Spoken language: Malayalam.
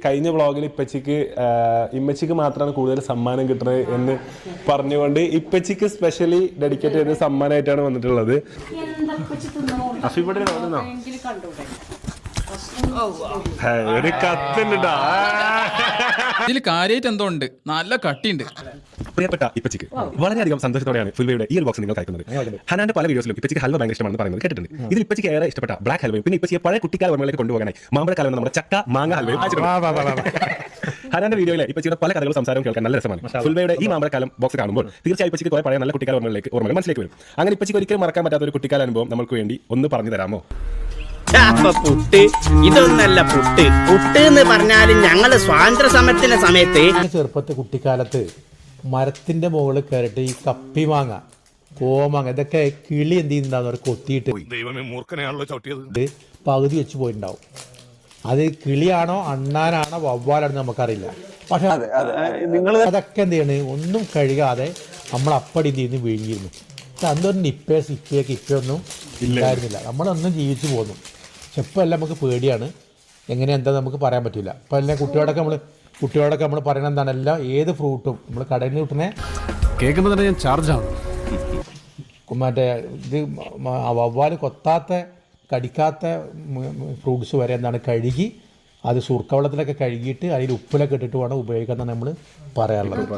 കഴിഞ്ഞ വ്ളോഗിൽ ഇമ്മച്ചിക്ക് മാത്രമാണ് കൂടുതൽ സമ്മാനം കിട്ടുന്നത് എന്ന് പറഞ്ഞുകൊണ്ട് ഇപ്പച്ചിക്ക് സ്പെഷ്യലി ഡെഡിക്കേറ്റ് ചെയ്ത സമ്മാനമായിട്ടാണ് വന്നിട്ടുള്ളത്. ഒരു കത്തുണ്ടാ ഇതിൽ കാര്യമായിട്ട് എന്തോ ഉണ്ട്, നല്ല കട്ടിയുണ്ട്. പ്രിയപ്പെട്ട ഇപ്പച്ചിക്ക് വളരെയധികം സന്തോഷത്തോടെയാണ് ഫുൽവയുടെ ഈ ഒരു ബോക്സ് നിങ്ങൾ കഴിക്കുന്നത്. ഹനാന്റെ പല വീഡിയോസിലും ഇപ്പച്ചിക്ക് ഹൽവ ഭയങ്കര ഇഷ്ടമാണെന്ന് പറയുന്നത് കേട്ടിട്ടുണ്ട്. ഇതിൽ ഇപ്പച്ചിക്ക് ഏറെ ഇഷ്ടപ്പെട്ട ബ്ലാക്ക് ഹൽവയും പിന്നെ ഇപ്പച്ചിയെ പഴയ കുട്ടിക്കാല ഓർമ്മകളിലേക്ക് കൊണ്ടുപോകാനായി മാമ്പഴക്കാലം നമ്മുടെ ചക്ക മാങ്ങ ഹൽവയും ഹനാന്റെ വീഡിയോയിലെ ഇപ്പച്ചിയുടെ പല കഥകളും സംസാരവും കേൾക്കാൻ നല്ല രസമാണ്. ഫുൽവയുടെ ഈ മാമ്പഴക്കാലം ബോക്സ് കാണുമ്പോൾ തീർച്ചയായും ഇപ്പച്ചിക്ക് കുറെ പഴയ നല്ല കുട്ടിക്കാല ഓർമ്മകൾ മനസ്സിലേക്ക് വരും. അങ്ങനെ ഇപ്പച്ചിക്ക് ഒരിക്കലും മറക്കാൻ പറ്റാത്ത ഒരു കുട്ടിക്കാല അനുഭവം നമുക്ക് വേണ്ടി ഒന്ന് പറഞ്ഞു തരാമോ? പുട്ട് ഇതൊന്നല്ല പുട്ട് എന്ന് പറഞ്ഞാലും ഞങ്ങള് സ്വാതന്ത്ര്യ സമരത്തിന്റെ സമയത്ത് ചെറുപ്പത്തെ കുട്ടിക്കാലത്ത് മരത്തിന്റെ മുകളിൽ കയറിയിട്ട് ഈ കപ്പി മാങ്ങ കോമാങ്ങ ഇതൊക്കെ കിളി എന്ത് ചെയ്യുന്നുണ്ടാവും അവർ കൊത്തിയിട്ട് പകുതി വെച്ച് പോയിട്ടുണ്ടാവും. അത് കിളിയാണോ അണ്ണാനാണോ വവ്വാലാണോ നമുക്കറിയില്ല. പക്ഷെ അതൊക്കെ എന്ത് ചെയ്യണേ ഒന്നും കഴുകാതെ നമ്മൾ അപ്പടി എന്ത് ചെയ്യുന്നു വിഴുങ്ങിയിരുന്നു. അന്നൊരു ഇപ്പയൊന്നും ഇല്ലായിരുന്നില്ല. നമ്മളൊന്നും ജീവിച്ചു പോന്നു. പക്ഷെ ഇപ്പം എല്ലാം നമുക്ക് പേടിയാണ്. എങ്ങനെ എന്താ നമുക്ക് പറയാൻ പറ്റില്ല. ഇപ്പം എല്ലാം കുട്ടികളൊക്കെ നമ്മൾ പറയുന്നത് എന്താണ്, എല്ലാം ഏത് ഫ്രൂട്ടും നമ്മൾ കടയിൽ നിന്ന് കിട്ടുന്നേ കേൾക്കുമ്പോൾ തന്നെ ഞാൻ ചാർജാണ്. മറ്റേ ഇത് വവ്വാൽ കൊത്താത്ത കടിക്കാത്ത ഫ്രൂട്ട്സ് വരെ എന്താണ് കഴുകി അത് സുർക്കവെള്ളത്തിലൊക്കെ കഴുകിയിട്ട് അതിൽ ഉപ്പിലൊക്കെ ഇട്ടിട്ട് വേണം ഉപയോഗിക്കാൻ നമ്മൾ പറയാറുള്ളത്.